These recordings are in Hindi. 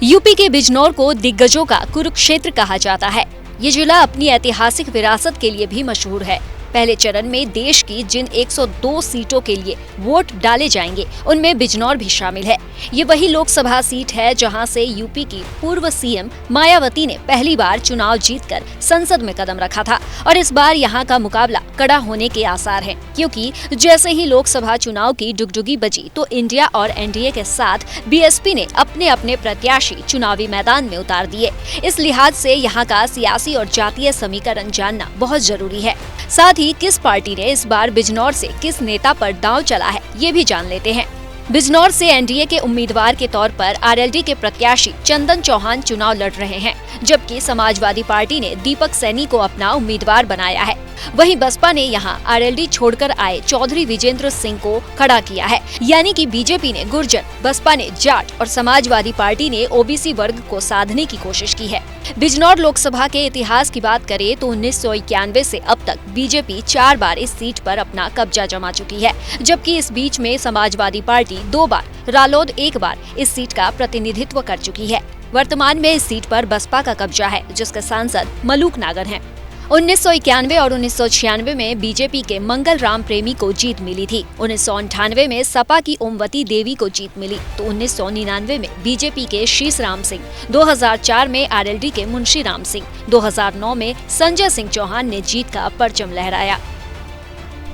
यूपी के बिजनौर को दिग्गजों का कुरुक्षेत्र कहा जाता है। ये जिला अपनी ऐतिहासिक विरासत के लिए भी मशहूर है। पहले चरण में देश की जिन 102 सीटों के लिए वोट डाले जाएंगे, उनमें बिजनौर भी शामिल है। ये वही लोकसभा सीट है जहां से यूपी की पूर्व सीएम मायावती ने पहली बार चुनाव जीतकर संसद में कदम रखा था और इस बार यहां का मुकाबला कड़ा होने के आसार हैं, क्योंकि जैसे ही लोकसभा चुनाव की डुगडुगी बजी तो इंडिया और एनडीए के साथ बीएसपी ने अपने अपने प्रत्याशी चुनावी मैदान में उतार दिए। इस लिहाज से यहाँ का सियासी और जातीय समीकरण जानना बहुत जरूरी है। साथ ही किस पार्टी ने इस बार बिजनौर से किस नेता पर दांव चला है, ये भी जान लेते हैं। बिजनौर से एनडीए के उम्मीदवार के तौर पर आरएलडी के प्रत्याशी चंदन चौहान चुनाव लड़ रहे हैं, जबकि समाजवादी पार्टी ने दीपक सैनी को अपना उम्मीदवार बनाया है। वहीं बसपा ने यहां आरएलडी छोड़कर आए चौधरी विजेंद्र सिंह को खड़ा किया है। यानी कि बीजेपी ने गुर्जर, बसपा ने जाट और समाजवादी पार्टी ने ओबीसी वर्ग को साधने की कोशिश की है। बिजनौर लोकसभा के इतिहास की बात करें तो 1991 से अब तक बीजेपी 4 बार इस सीट पर अपना कब्जा जमा चुकी है, जबकि इस बीच में समाजवादी पार्टी 2 बार, रालोद 1 बार इस सीट का प्रतिनिधित्व कर चुकी है। वर्तमान में इस सीट पर बसपा का कब्जा है, जिसके सांसद मलूक नागर हैं। 1991 और 1996 में बीजेपी के मंगल राम प्रेमी को जीत मिली थी। 1998 में सपा की ओमवती देवी को जीत मिली तो 1999 में बीजेपी के शीश राम सिंह, 2004 में आरएलडी के मुंशी राम सिंह, 2009 में संजय सिंह चौहान ने जीत का परचम लहराया।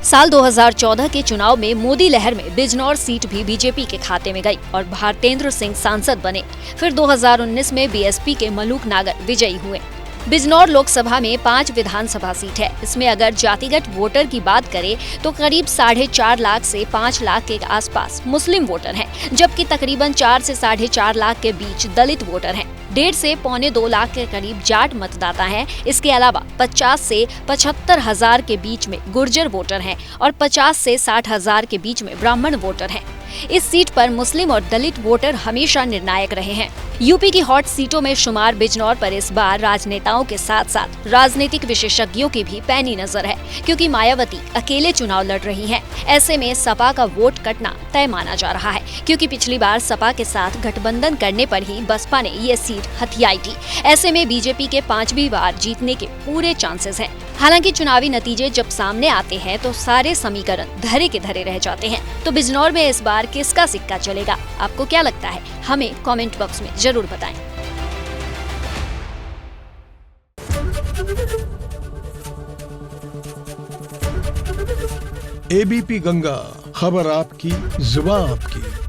साल 2014 के चुनाव में मोदी लहर में बिजनौर सीट भी बीजेपी के खाते में गई और भारतेंद्र सिंह सांसद बने। फिर 2019 में बीएसपी के मलूक नागर विजयी हुए। बिजनौर लोकसभा में 5 विधानसभा सीट है। इसमें अगर जातिगत वोटर की बात करें तो करीब 4.5 लाख से 5 लाख के आसपास मुस्लिम वोटर हैं, जबकि तकरीबन 4 से 4.5 लाख के बीच दलित वोटर हैं। 1.5 से 1.25 लाख के करीब जाट मतदाता हैं। इसके अलावा 50 से 75 हजार के बीच में गुर्जर वोटर हैं और 50 से 60 हजार के बीच में ब्राह्मण वोटर हैं। इस सीट पर मुस्लिम और दलित वोटर हमेशा निर्णायक रहे हैं। यूपी की हॉट सीटों में शुमार बिजनौर पर इस बार राजनेताओं के साथ साथ राजनीतिक विशेषज्ञों की भी पैनी नजर है, क्योंकि मायावती अकेले चुनाव लड़ रही हैं। ऐसे में सपा का वोट कटना तय माना जा रहा है, क्योंकि पिछली बार सपा के साथ गठबंधन करने पर ही बसपा ने ये सीट हथियाई थी। ऐसे में बीजेपी के 5वीं बार जीतने के पूरे चांसेस हैं। हालांकि चुनावी नतीजे जब सामने आते हैं तो सारे समीकरण धरे के धरे रह जाते हैं। तो बिजनौर में इस बार किसका सिक्का चलेगा, आपको क्या लगता है? हमें कमेंट बॉक्स में जरूर बताएं। एबीपी गंगा, खबर आपकी, जुबान आपकी।